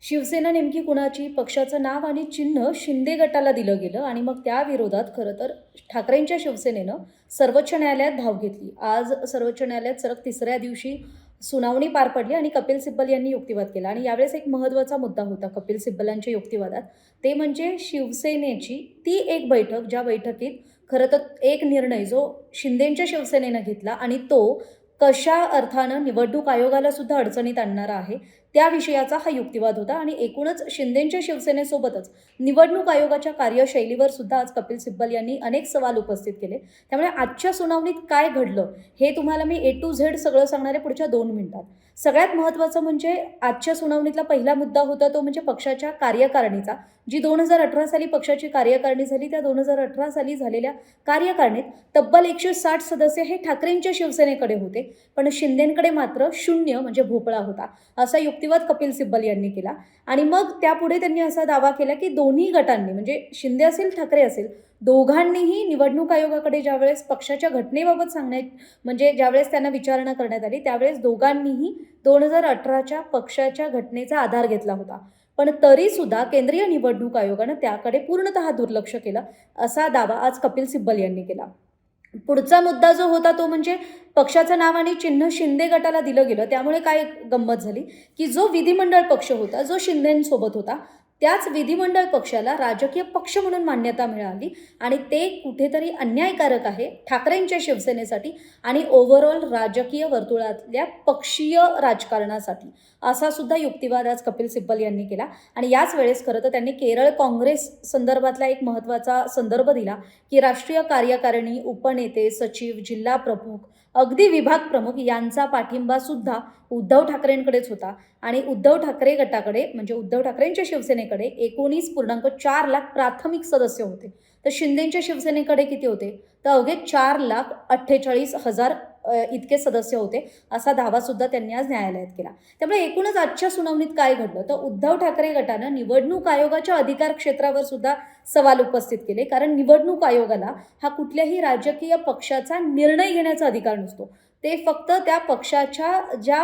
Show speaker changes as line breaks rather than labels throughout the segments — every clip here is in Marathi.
शिवसेना नेमकी कुणाची? पक्षाचं नाव आणि चिन्ह शिंदे गटाला दिलं गेलं आणि मग त्या विरोधात खरं तर ठाकरेंच्या शिवसेनेनं सर्वोच्च न्यायालयात धाव घेतली. आज सर्वोच्च न्यायालयात सलग तिसऱ्या दिवशी सुनावणी पार पडली आणि कपिल सिब्बल यांनी युक्तिवाद केला आणि यावेळेस एक महत्त्वाचा मुद्दा होता कपिल सिब्बलांच्या युक्तिवादात. ते म्हणजे शिवसेनेची ती एक बैठक, ज्या बैठकीत खरं तर एक निर्णय जो शिंदेंच्या शिवसेनेनं घेतला आणि तो कशा अर्थानं निवडणूक आयोगाला सुद्धा अडचणीत आणणारा आहे, त्या विषयाचा हा युक्तिवाद होता आणि एकूणच शिंदेंच्या शिवसेनेसोबतच निवडणूक आयोगाच्या कार्यशैलीवर सुद्धा आज कपिल सिब्बल यांनी अनेक सवाल उपस्थित केले. त्यामुळे आजच्या सुनावणीत काय घडलं हे तुम्हाला मी A to Z सगळं सांगणार आहे पुढच्या 2 मिनिटात. सगळ्यात महत्त्वाचं म्हणजे आजच्या सुनावणीतला पहिला मुद्दा होता तो म्हणजे पक्षाच्या कार्यकारिणीचा. जी 2018 साली पक्षाची कार्यकारिणी झाली, त्या 2018 साली झालेल्या कार्यकारिणीत तब्बल 160 सदस्य हे ठाकरेंच्या शिवसेनेकडे होते, पण शिंदेंकडे मात्र 0 म्हणजे भोपळा होता. असा युक्तिवाद कपिल सिब्बल यांनी केला आणि मग त्यापुढे त्यांनी असा दावा केला की दोन्ही गटांनी म्हणजे शिंदे असेल ठाकरे असेल दोघांनीही निवडणूक आयोगाकडे ज्यावेळेस पक्षाच्या घटनेबाबत म्हणजे ज्यावेळेस त्यांना विचारणा करण्यात आली त्यावेळेस दोघांनीही 2018च्या पक्षाच्या घटनेचा आधार घेतला होता. पण तरीसुद्धा केंद्रीय निवडणूक आयोगानं त्याकडे पूर्णतः दुर्लक्ष केलं असा दावा आज कपिल सिब्बल यांनी केला. पुढचा मुद्दा जो होता तो म्हणजे पक्षाचं नाव आणि चिन्ह शिंदे गटाला दिलं गेलं. त्यामुळे काय गंमत झाली की जो विधिमंडळ पक्ष होता जो शिंदेंसोबत होता त्याच विधिमंडळ पक्षाला राजकीय पक्ष म्हणून मान्यता मिळाली आणि ते कुठेतरी अन्यायकारक आहे ठाकरेंच्या शिवसेनेसाठी आणि ओव्हरऑल राजकीय वर्तुळातल्या पक्षीय राजकारणासाठी असा सुद्धा युक्तिवाद आज कपिल सिब्बल यांनी केला. आणि याच वेळेस खरं तर त्यांनी केरळ काँग्रेस संदर्भातला एक महत्त्वाचा संदर्भ दिला की राष्ट्रीय कार्यकारिणी, उपनेते, सचिव, जिल्हा प्रमुख, अगदी विभाग प्रमुख यांचा पाठिंबा सुद्धा उद्धव ठाकरेंकडेच होता आणि उद्धव ठाकरे गटाकडे म्हणजे उद्धव ठाकरेंच्या शिवसेनेकडे 19.4 लाख प्राथमिक सदस्य होते. तर शिंदेंच्या शिवसेनेकडे किती होते? तर अवघे 4,48,000 इतके सदस्य होते असा दावा सुद्धा त्यांनी आज न्यायालयात केला. त्यामुळे एकूणच आजच्या सुनावणीत काय घडलं तर उद्धव ठाकरे गटानं निवडणूक आयोगाच्या अधिकार क्षेत्रावर सुद्धा सवाल उपस्थित केले. कारण निवडणूक आयोगाला हा कुठल्याही राजकीय पक्षाचा निर्णय घेण्याचा अधिकार नसतो. ते फक्त त्या पक्षाच्या ज्या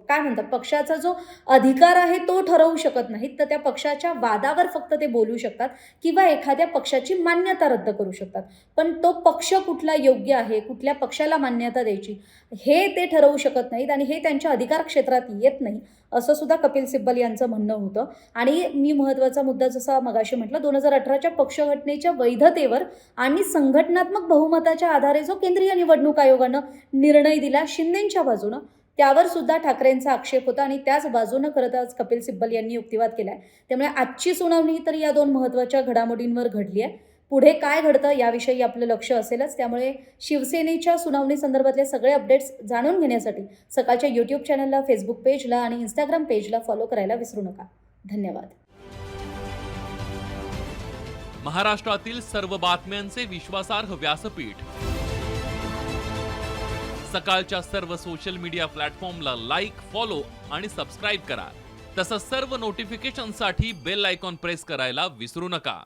काय म्हणतात पक्षाचा जो अधिकार आहे तो ठरवू शकत नाहीत, तर त्या पक्षाच्या वादावर फक्त ते बोलू शकतात किंवा एखाद्या पक्षाची मान्यता रद्द करू शकतात. पण तो पक्ष कुठला योग्य आहे, कुठल्या पक्षाला मान्यता द्यायची हे ते ठरवू शकत नाहीत आणि हे त्यांच्या अधिकार क्षेत्रात येत नाही असं सुद्धा कपिल सिब्बल यांचं म्हणणं होतं. आणि मी महत्त्वाचा मुद्दा जसा मगाशी म्हटलं 2018च्या पक्षघटनेच्या वैधतेवर आणि संघटनात्मक बहुमताच्या आधारे जो केंद्रीय निवडणूक आयोगानं निर्णय दिला शिंदेंच्या बाजूनं त्यावर सुद्धा ठाकरेंचा आक्षेप होता आणि त्याच बाजूनं खरं तर आज कपिल सिब्बल यांनी युक्तिवाद केला आहे. त्यामुळे आजची सुनावणी तर या 2 महत्त्वाच्या घडामोडींवर घडली आहे. पुढे काय घडतं याविषयी आपलं लक्ष असेलच. त्यामुळे शिवसेनेच्या सुनावणी संदर्भातले सगळे अपडेट्स जाणून घेण्यासाठी सकाळच्या यूट्यूब चॅनलला, फेसबुक पेजला आणि इंस्टाग्राम पेजला फॉलो करायला विसरू नका. धन्यवाद.
महाराष्ट्रातील सर्व बातम्यांचे विश्वासार्ह व्यासपीठ सकाळच्या सर्व सोशल मीडिया प्लॅटफॉर्मला लाईक, फॉलो आणि सबस्क्राईब करा. तसंच सर्व नोटिफिकेशनसाठी बेल आयकॉन प्रेस करायला विसरू नका.